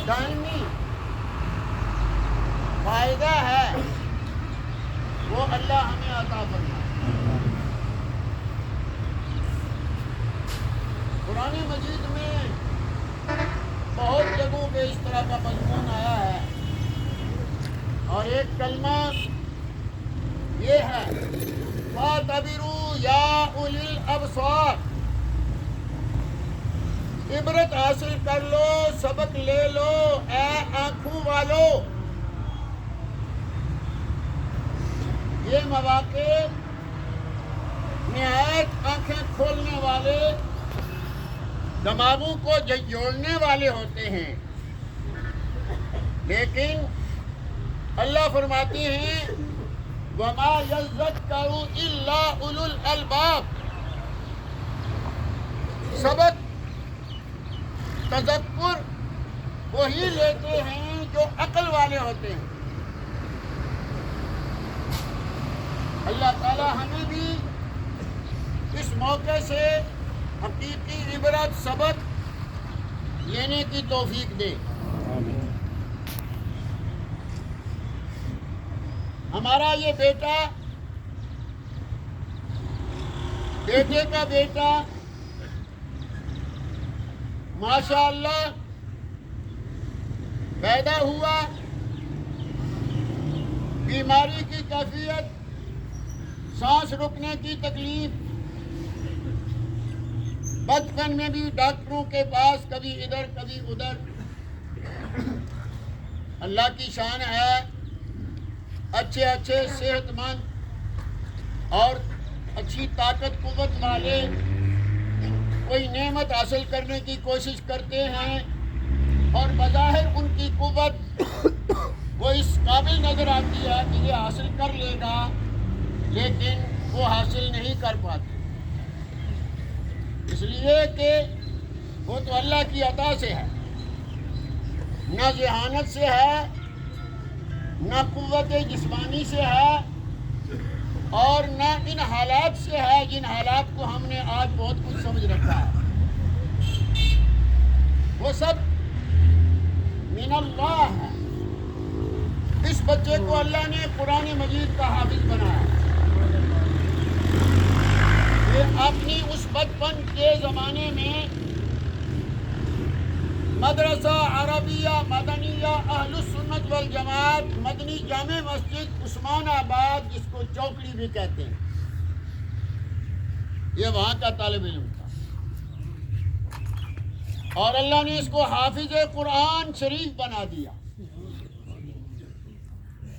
دائمی فائدہ ہے وہ اللہ ہمیں عطا فرمائے۔ قرآن مجید میں بہت جگہوں پہ اس طرح کا مضمون آیا ہے، اور ایک کلمہ یہ ہے فَاعْتَبِرُوا يَا أُولِي الْأَبْصَارِ، عبرت حاصل کر لو، سبق لے لو اے آنکھوں والو۔ یہ مواقع نہایت آنکھیں کھولنے والے، دماغوں کو جوڑنے والے ہوتے ہیں، لیکن اللہ فرماتے ہیں وَمَا يَذَّكَّرُ إِلَّا أُولُو الْأَلْبَابِ، سبق تذکر وہی لیتے ہیں جو عقل والے ہوتے ہیں۔ اللہ تعالی ہمیں بھی اس موقع سے حقیقی عبرت سبق لینے کی توفیق دے۔ ہمارا یہ بیٹا، بیٹے کا بیٹا ماشاء اللہ پیدا ہوا، بیماری کی کیفیت، سانس رکنے کی تکلیف، بچپن میں بھی ڈاکٹروں کے پاس کبھی ادھر کبھی ادھر۔ اللہ کی شان ہے، اچھے اچھے صحت مند اور اچھی طاقت قوت والے کوئی نعمت حاصل کرنے کی کوشش کرتے ہیں، اور بظاہر ان کی قوت وہ اس قابل نظر آتی ہے کہ یہ حاصل کر لے گا، لیکن وہ حاصل نہیں کر پاتے، اس لیے کہ وہ تو اللہ کی عطا سے ہے، نہ ذہانت سے ہے، نہ قوت جسمانی سے ہے، اور نہ ان حالات سے ہے جن حالات کو ہم نے آج بہت کچھ سمجھ رکھا ہے۔ وہ سب من اللہ ہے۔ اس بچے کو اللہ نے قرآن مجید کا حافظ بنایا۔ یہ اپنی اس بچپن کے زمانے میں مدرسہ عربیہ مدنیہ اہل السنت والجماعت مدنی جامع مسجد عثمان آباد، جس کو چوکڑی بھی کہتے ہیں، یہ وہاں کا طالب علم تھا، اور اللہ نے اس کو حافظ قرآن شریف بنا دیا۔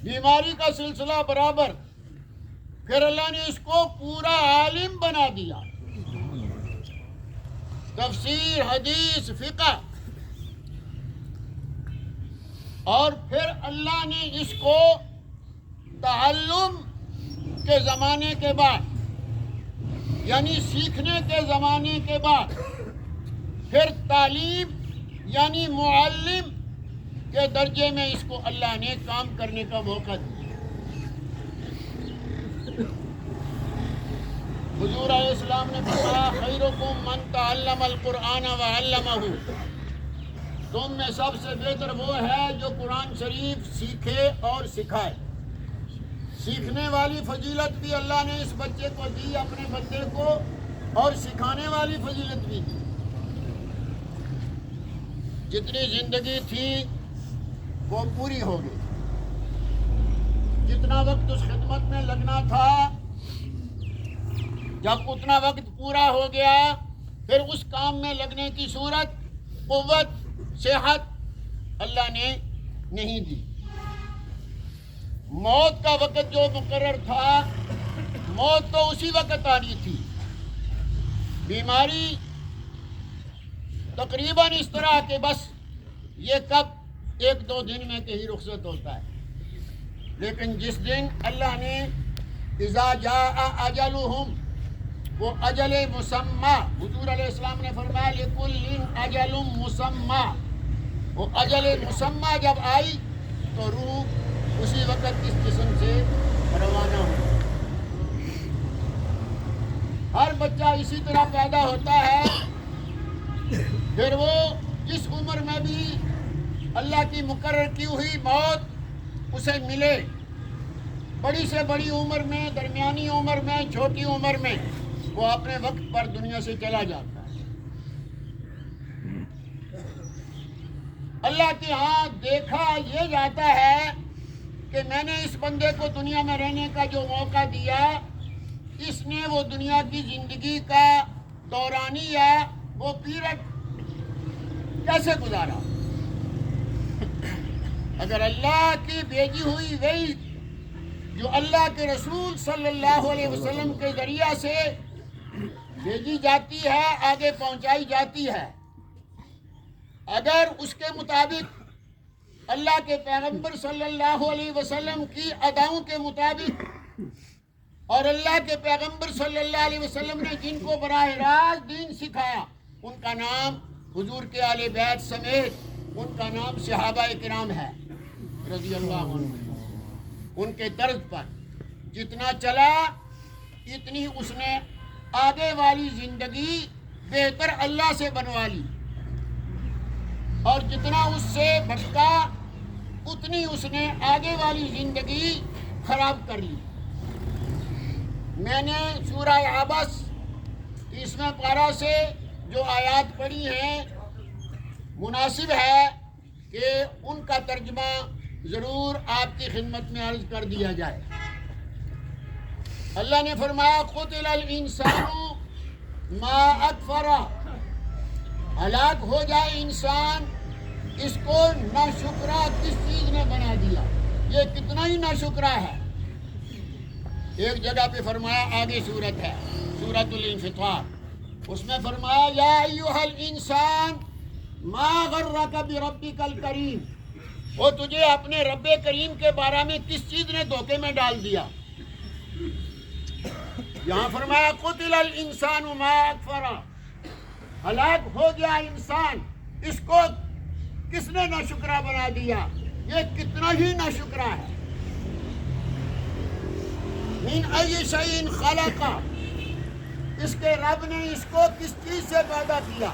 بیماری کا سلسلہ برابر، پھر اللہ نے اس کو پورا عالم بنا دیا، تفسیر، حدیث، فقہ، اور پھر اللہ نے اس کو تعلم کے زمانے کے بعد، یعنی سیکھنے کے زمانے کے بعد، پھر تعلیم یعنی معلم کے درجے میں اس کو اللہ نے کام کرنے کا موقع دیا۔ حضور علیہ السلام نے فرمایا خیرکم من تعلم القرآن وعلمہ، تم میں سب سے بہتر وہ ہے جو قرآن شریف سیکھے اور سکھائے۔ سیکھنے والی فضیلت بھی اللہ نے اس بچے کو دی، اپنے بندے کو، اور سکھانے والی فضیلت بھی دی۔ جتنی زندگی تھی وہ پوری ہو گئی، جتنا وقت اس خدمت میں لگنا تھا، جب اتنا وقت پورا ہو گیا، پھر اس کام میں لگنے کی صورت، قوت، صحت اللہ نے نہیں دی۔ موت کا وقت جو مقرر تھا، موت تو اسی وقت آنی تھی۔ بیماری تقریباً اس طرح کہ بس یہ کب ایک دو دن میں کہیں رخصت ہوتا ہے، لیکن جس دن اللہ نے اذا جاء اجلہم، وہ اجل مسمى، حضور علیہ السلام نے فرمایا لکل اجل مسمى، وہ اجل مسمى جب آئی تو روح اسی وقت اس جسم سے روانہ ہو۔ ہر بچہ اسی طرح پیدا ہوتا ہے، پھر وہ جس عمر میں بھی اللہ کی مقرر کی ہوئی موت اسے ملے، بڑی سے بڑی عمر میں، درمیانی عمر میں، چھوٹی عمر میں، وہ اپنے وقت پر دنیا سے چلا جاتا ہے۔ اللہ کے ہاں دیکھا یہ جاتا ہے کہ میں نے اس بندے کو دنیا میں رہنے کا جو موقع دیا، اس نے وہ دنیا کی زندگی کا دورانیہ، وہ پیریڈ کیسے گزارا۔ اگر اللہ کی بھیجی ہوئی وحی جو اللہ کے رسول صلی اللہ علیہ وسلم کے ذریعہ سے بھیجی جاتی ہے، آگے پہنچائی جاتی ہے، اگر اس کے مطابق اللہ کے پیغمبر صلی اللہ علیہ وسلم کی اداؤں کے مطابق، اور اللہ کے پیغمبر صلی اللہ علیہ وسلم نے جن کو براہ راست دین سکھایا، ان کا نام حضور کے اہل بیت سمیت ان کا نام صحابہ کرام ہے رضی اللہ عنہ۔ ان کے طرز پر جتنا چلا، اتنی اس نے آگے والی زندگی بہتر اللہ سے بنوا لی، اور جتنا اس سے بھٹکا اتنی اس نے آگے والی زندگی خراب کر لی۔ میں نے سورہ عبس 30ویں پارہ سے جو آیات پڑھی ہیں، مناسب ہے کہ ان کا ترجمہ ضرور آپ کی خدمت میں عرض کر دیا جائے۔ اللہ نے فرمایا قتل الانسان ما اکفرہ، ہلاک ہو جائے انسان، اس کو ناشکرا کس چیز نے بنا دیا، یہ کتنا ہی ناشکرا ہے۔ ایک جگہ پہ فرمایا، آگے سورت ہے سورۃ الانفطار، اس میں فرمایا یا ایھا الانسان ما غرک بربک الکریم، وہ تجھے اپنے رب کریم کے بارے میں کس چیز نے دھوکے میں ڈال دیا۔ یہاں فرمایا قتل الانسان ما اکفرہ، ہلاک ہو گیا انسان، اس کو کس نے ناشکرا بنا دیا، یہ کتنا ہی ناشکرا ہے۔ من ای شیء خلقہ، اس کے رب نے اس کو کس چیز سے پیدا کیا،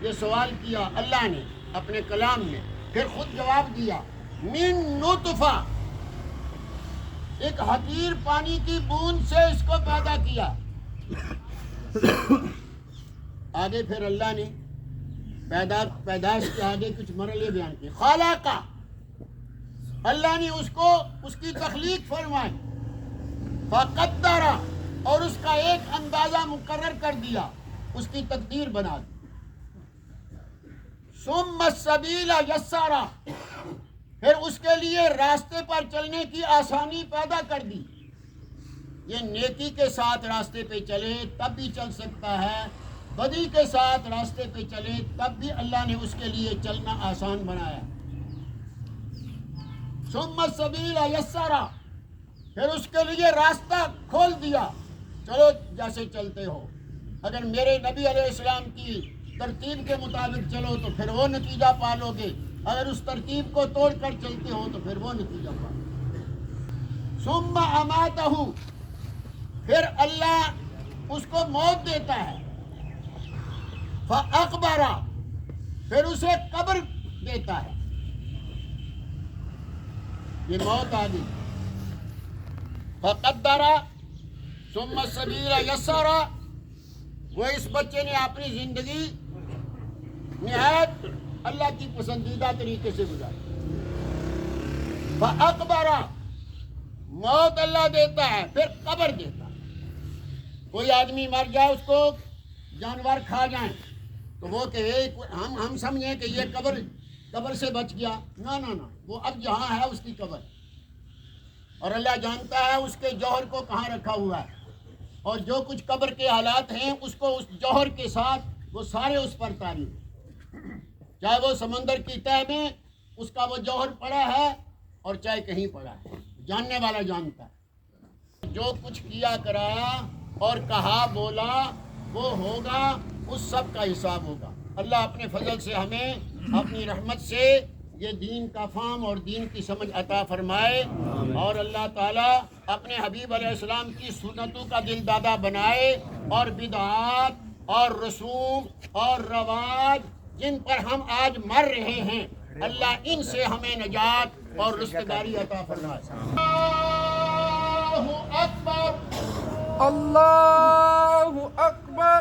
یہ سوال کیا اللہ نے اپنے کلام میں، پھر خود جواب دیا من نطفہ، ایک حقیر پانی کی بوند سے اس کو پیدا کیا۔ آگے پھر اللہ نے پیدائش کے آگے کچھ مرحلے بیان کیے۔ خالقہ، اللہ نے اس کو اس کی تخلیق فرمائی، فقدرہ، اور اس کا ایک اندازہ مقرر کر دیا، اس کی تقدیر بنا دی۔ ثم السبیل یسرہ، پھر اس کے لیے راستے پر چلنے کی آسانی پیدا کر دی۔ یہ نیکی کے ساتھ راستے پہ چلے تب بھی چل سکتا ہے، بدی کے ساتھ راستے پہ چلے تب بھی اللہ نے اس کے لیے چلنا آسان بنایا۔ ثم السبیل یسرہ، پھر اس کے لیے راستہ کھول دیا، چلو جیسے چلتے ہو، اگر میرے نبی علیہ السلام کی ترتیب کے مطابق چلو تو پھر وہ نتیجہ پالو گے، اگر اس ترتیب کو توڑ کر چلتے ہو تو پھر وہ نتیجہ پالو گے۔ ثم اماتہ، پھر اللہ اس کو موت دیتا ہے، فاقبرہ، پھر اسے قبر دیتا ہے۔ یہ موت آ گئی۔ فقدرہ ثم السبیل یسرہ، وہ اس بچے نے اپنی زندگی نہایت اللہ کی پسندیدہ طریقے سے گزاری۔ فاقبرہ، موت اللہ دیتا ہے، پھر قبر دیتا ہے۔ کوئی آدمی مر جائے، اس کو جانور کھا جائیں تو وہ کہ ہم سمجھیں کہ یہ قبر سے بچ گیا، نہ، وہ اب جہاں ہے اس کی قبر، اور اللہ جانتا ہے اس کے جوہر کو کہاں رکھا ہوا ہے، اور جو کچھ قبر کے حالات ہیں اس کو اس جوہر کے ساتھ وہ سارے اس پر طاری، چاہے وہ سمندر کی تہہ میں اس کا وہ جوہر پڑا ہے اور چاہے کہیں پڑا ہے، جاننے والا جانتا ہے۔ جو کچھ کیا کرایا اور کہا بولا وہ ہوگا، اس سب کا حساب ہوگا۔ اللہ اپنے فضل سے ہمیں اپنی رحمت سے یہ دین کا فہم اور دین کی سمجھ عطا فرمائے، اور اللہ تعالیٰ اپنے حبیب علیہ السلام کی سنتوں کا دل دادا بنائے، اور بدعات اور رسوم اور رواج جن پر ہم آج مر رہے ہیں، اللہ ان سے ہمیں نجات اور رستگاری عطا فرمائے۔ اللہ اکبر، اللہ اکبر۔